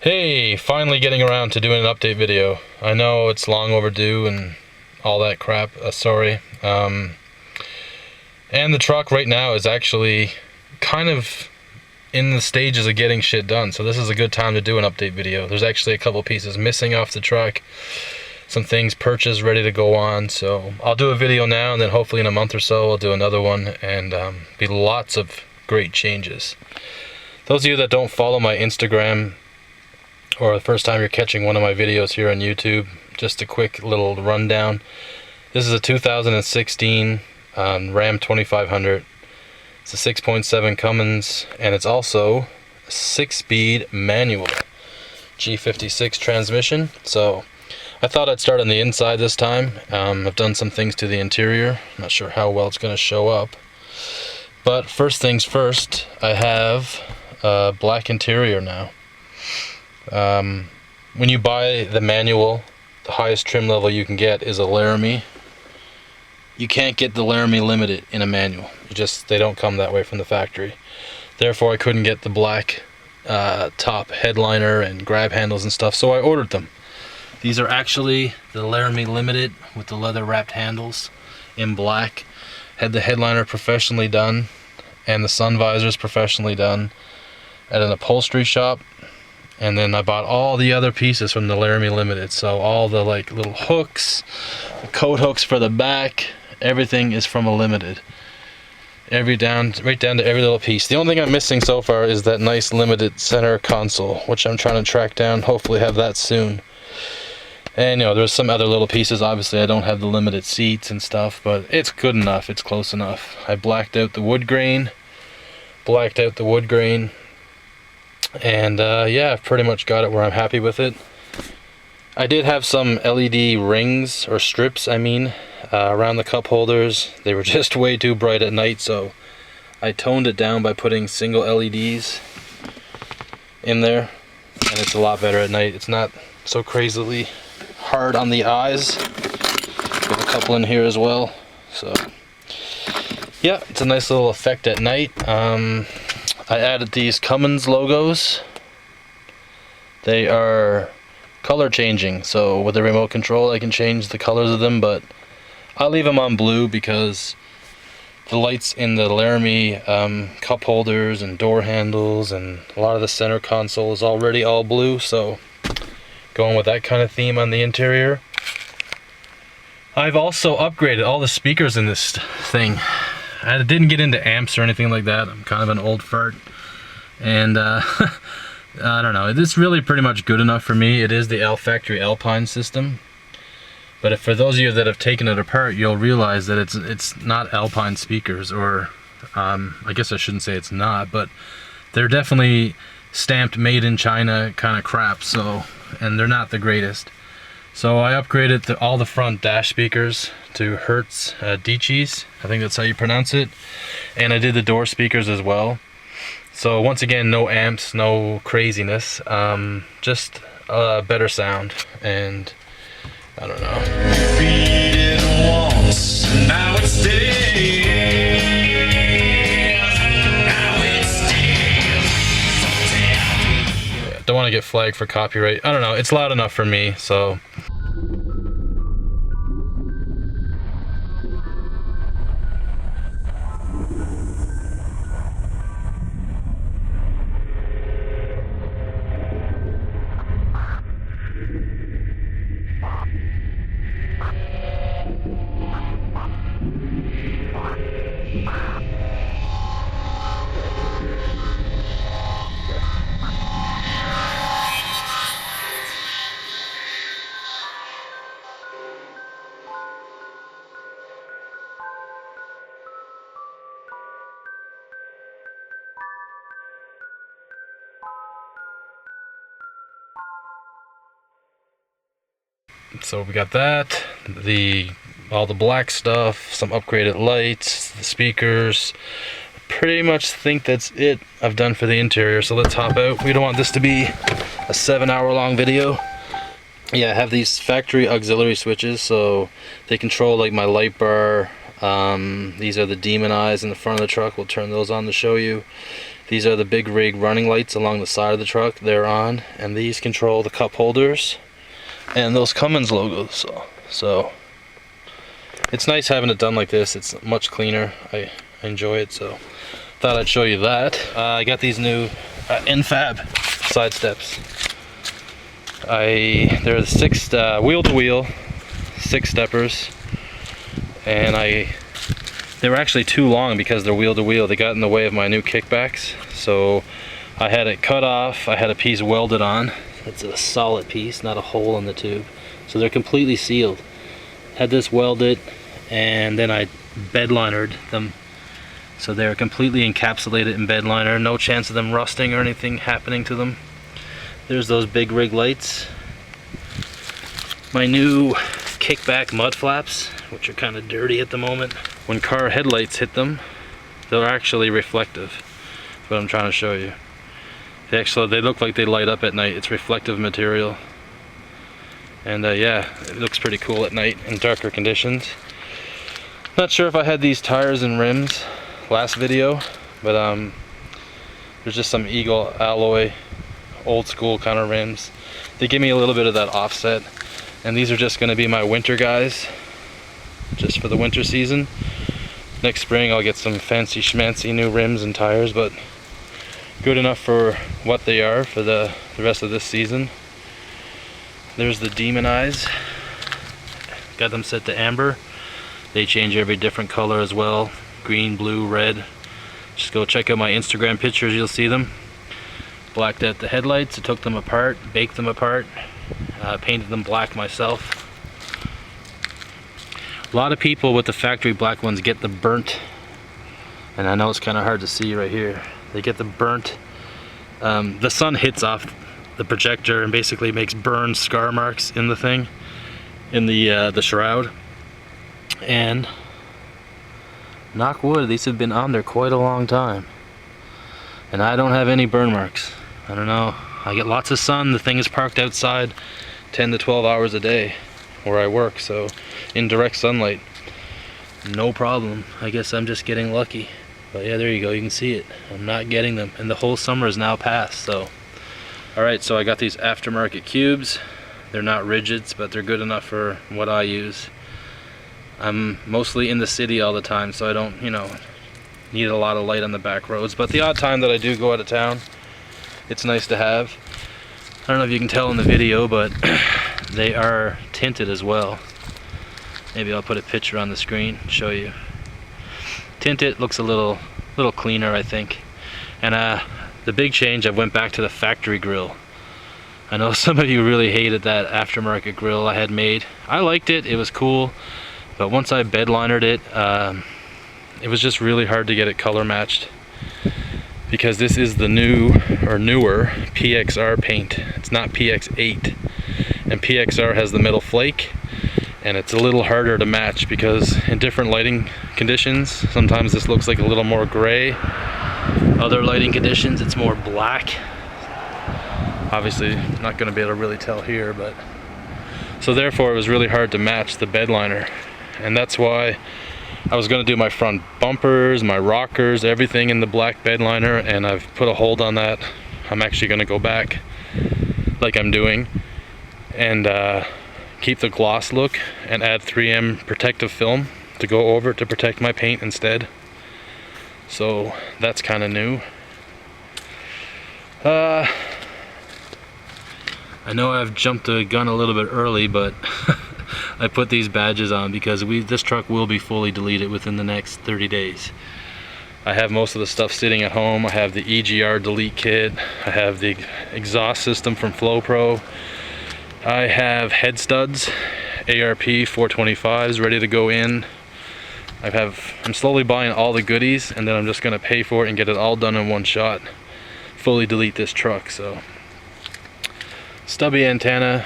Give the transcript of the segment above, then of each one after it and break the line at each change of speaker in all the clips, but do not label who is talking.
Hey, finally getting around to doing an update video. I know it's long overdue and all that crap, sorry. And the truck right now is actually kind of in the stages of getting shit done, so this is a good time to do an update video. There's actually a couple pieces missing off the truck, some things purchased, ready to go on, so I'll do a video now and then hopefully in a month or so I'll do another one, and be lots of great changes. Those of you that don't follow my Instagram, or the first time you're catching one of my videos here on YouTube, just a quick little rundown. This is a 2016 Ram 2500. It's a 6.7 Cummins, and it's also a 6-speed manual G56 transmission. So I thought I'd start on the inside this time. I've done some things to the interior. I'm not sure how well it's going to show up. But first things first, I have a black interior now. When you buy the manual, the highest trim level you can get is a Laramie. You can't get the Laramie Limited in a manual. They don't come that way from the factory. Therefore, I couldn't get the black top headliner and grab handles and stuff, so I ordered them. These are actually the Laramie Limited with the leather wrapped handles in black. Had the headliner professionally done and the sun visors professionally done at an upholstery shop. And then I bought all the other pieces from the Laramie Limited. So all the like little hooks, the coat hooks for the back, everything is from a Limited. Right down to every little piece. The only thing I'm missing so far is that nice Limited center console, which I'm trying to track down. Hopefully have that soon. And you know, there's some other little pieces. Obviously I don't have the Limited seats and stuff, but it's good enough. It's close enough. I blacked out the wood grain. And yeah, I've pretty much got it where I'm happy with it. I did have some LED rings, or strips I mean, around the cup holders. They were just way too bright at night, so I toned it down by putting single LEDs in there, and it's a lot better at night. It's not so crazily hard on the eyes. Got a couple in here as well, so yeah, it's a nice little effect at night. I added these Cummins Logos. They are color changing, so with the remote control I can change the colors of them, but I'll leave them on blue because the lights in the Laramie cup holders and door handles and a lot of the center console is already all blue, so going with that kind of theme on the interior. I've also upgraded all the speakers in this thing. I didn't get into amps or anything like that. I'm kind of an old fart, and I don't know, it's really pretty much good enough for me. It is the factory Alpine system, but for those of you that have taken it apart, you'll realize that it's not Alpine speakers, or I guess I shouldn't say it's not, but they're definitely stamped made in China kind of crap, so, and they're not the greatest. So I upgraded all the front dash speakers to Hertz Dichis, I think that's how you pronounce it, and I did the door speakers as well. So once again, no amps, no craziness, just better sound, and I don't know. Now it's don't want to get flagged for copyright. I don't know, it's loud enough for me, so. So we got that, all the black stuff, some upgraded lights, the speakers. Pretty much think that's it I've done for the interior, so let's hop out. We don't want this to be a 7-hour long video. Yeah, I have these factory auxiliary switches, so they control like my light bar. These are the demon eyes in the front of the truck. We'll turn those on to show you. These are the big rig running lights along the side of the truck. They're on, and these control the cup holders and those Cummins logos. So it's nice having it done like this. It's much cleaner. I enjoy it, so thought I'd show you that. I got these new Fab Sidesteps. They're the 6 wheel-to-wheel 6-steppers, and they were actually too long because they're wheel-to-wheel. They got in the way of my new kickbacks, so I had it cut off. I had a piece welded on. It's a solid piece, not a hole in the tube, so they're completely sealed. Had this welded, and then I bed linered them, so they're completely encapsulated in bed liner. No chance of them rusting or anything happening to them. There's those big rig lights. My new kickback mud flaps, which are kind of dirty at the moment. When car headlights hit them, they're actually reflective. That's what I'm trying to show you. They look like they light up at night. It's reflective material. And yeah, it looks pretty cool at night in darker conditions. Not sure if I had these tires and rims last video, but there's just some Eagle alloy, old school kind of rims. They give me a little bit of that offset, and these are just going to be my winter guys, just for the winter season. Next spring I'll get some fancy schmancy new rims and tires, but good enough for what they are for the rest of this season. There's the Demon Eyes. Got them set to amber. They change every different color as well. Green, blue, red. Just go check out my Instagram pictures, you'll see them. Blacked out the headlights. I took them apart, baked them apart, painted them black myself. A lot of people with the factory black ones get the burnt, and I know it's kind of hard to see right here. They get the burnt. The sun hits off the projector and basically makes burn scar marks in the thing, in the shroud. And knock wood, these have been on there quite a long time, and I don't have any burn marks. I don't know, I get lots of sun. The thing is parked outside 10 to 12 hours a day where I work, so in direct sunlight, no problem. I guess I'm just getting lucky. But yeah, there you go, you can see it. I'm not getting them, and the whole summer is now past. So alright, so I got these aftermarket cubes. They're not rigids, but they're good enough for what I use. I'm mostly in the city all the time, so I don't, need a lot of light on the back roads. But the odd time that I do go out of town, it's nice to have. I don't know if you can tell in the video, but they are tinted as well. Maybe I'll put a picture on the screen and show you. Tinted looks a little cleaner, I think. And the big change, I went back to the factory grill. I know some of you really hated that aftermarket grill I had made. I liked it, it was cool. But once I bed linered it, it was just really hard to get it color matched, because this is the newer PXR paint. It's not PX8, and PXR has the metal flake, and it's a little harder to match because in different lighting conditions, sometimes this looks like a little more gray. Other lighting conditions, it's more black. Obviously, not going to be able to really tell here, but so therefore it was really hard to match the bed liner. And that's why I was going to do my front bumpers, my rockers, everything in the black bed liner, and I've put a hold on that. I'm actually going to go back, like I'm doing, and keep the gloss look and add 3M protective film to go over to protect my paint instead. So that's kind of new. I know I've jumped the gun a little bit early, but I put these badges on because this truck will be fully deleted within the next 30 days. I have most of the stuff sitting at home. I have the EGR delete kit. I have the exhaust system from FlowPro. I have head studs, ARP 425s ready to go in. I'm slowly buying all the goodies, and then I'm just gonna pay for it and get it all done in one shot. Fully delete this truck. So stubby antenna,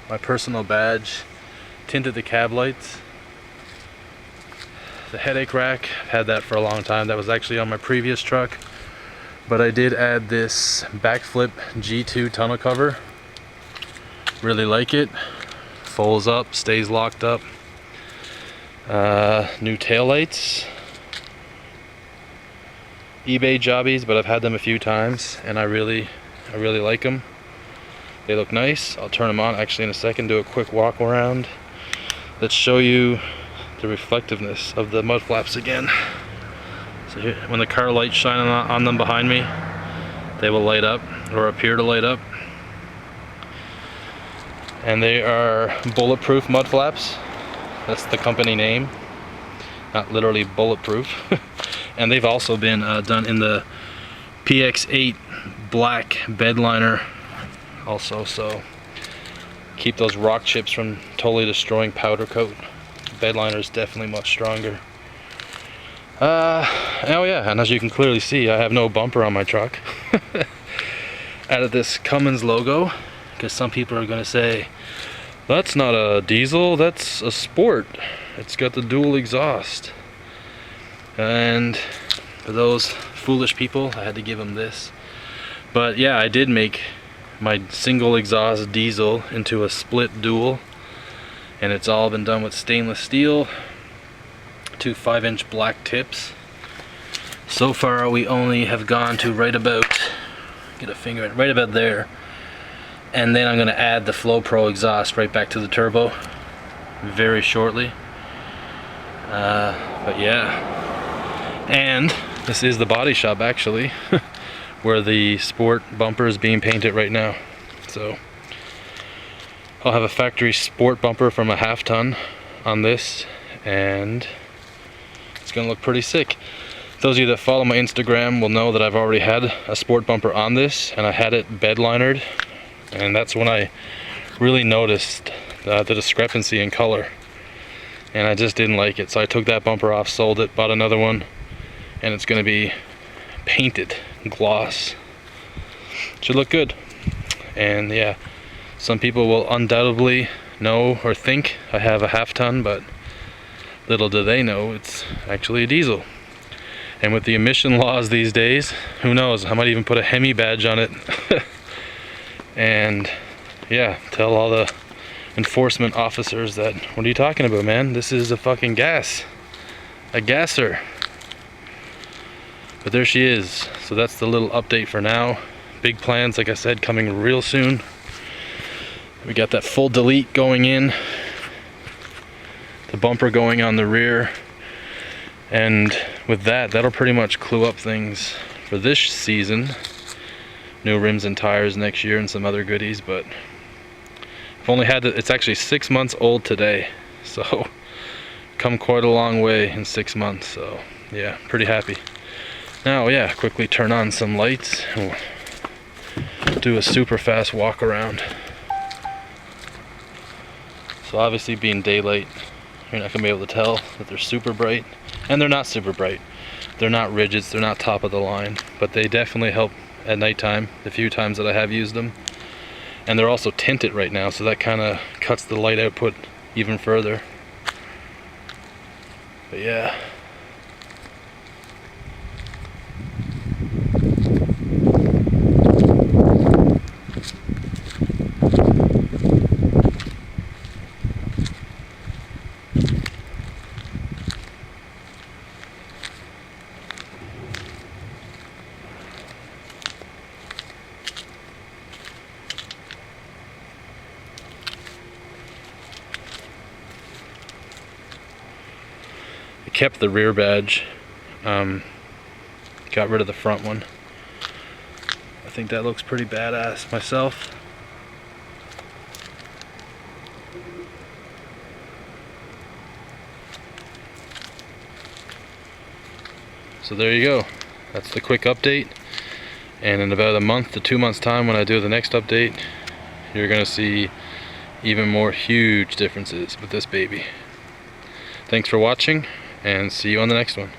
my personal badge, tinted the cab lights, the headache rack. I've had that for a long time. That was actually on my previous truck, but I did add this Bakflip G2 tonneau cover. Really like it. Folds up, stays locked up. New tail lights. eBay jobbies, but I've had them a few times and I really like them. They look nice. I'll turn them on actually in a second, do a quick walk around. Let's show you the reflectiveness of the mud flaps again. So here, when the car lights shine on them behind me, they will light up, or appear to light up. And they are bulletproof mud flaps. That's the company name, not literally bulletproof. And they've also been done in the PX8 black bed liner also, so keep those rock chips from totally destroying powder coat. Bed liner is definitely much stronger. Oh yeah, and as you can clearly see, I have no bumper on my truck. Added this Cummins logo, because some people are going to say, that's not a diesel, that's a sport. It's got the dual exhaust. And for those foolish people, I had to give them this. But yeah, I did make my single exhaust diesel into a split dual, and it's all been done with stainless steel, 2 5-inch black tips. So far we only have gone to right about, get a finger in, right about there, and then I'm going to add the Flow Pro exhaust right back to the turbo very shortly. But yeah, and this is the body shop actually where the sport bumper is being painted right now. So I'll have a factory sport bumper from a 1/2 ton on this, and it's gonna look pretty sick. Those of you that follow my Instagram will know that I've already had a sport bumper on this, and I had it bed linered, and that's when I really noticed the discrepancy in color, and I just didn't like it. So I took that bumper off, sold it, bought another one, and it's gonna be painted gloss. Should look good. And yeah, some people will undoubtedly know or think I have a 1/2 ton, but little do they know it's actually a diesel. And with the emission laws these days, who knows, I might even put a Hemi badge on it. And yeah, tell all the enforcement officers that, what are you talking about, man? This is a fucking gas, a gasser. But there she is. So that's the little update for now. Big plans, like I said, coming real soon. We got that full delete going in, the bumper going on the rear, and with that, that'll pretty much clue up things for this season. New rims and tires next year and some other goodies, but I've only had it's actually 6 months old today, so come quite a long way in 6 months. So yeah, pretty happy. Now yeah, quickly turn on some lights and do a super fast walk around. So obviously, being daylight, you're not gonna be able to tell that they're super bright, and they're not super bright. They're not rigids, they're not top of the line, but they definitely help at nighttime, the few times that I have used them. And they're also tinted right now, so that kind of cuts the light output even further. But yeah. Kept the rear badge, got rid of the front one. I think that looks pretty badass myself. So there you go, that's the quick update, and in about a month to 2 months time, when I do the next update, you're gonna see even more huge differences with this baby. Thanks for watching, and see you on the next one.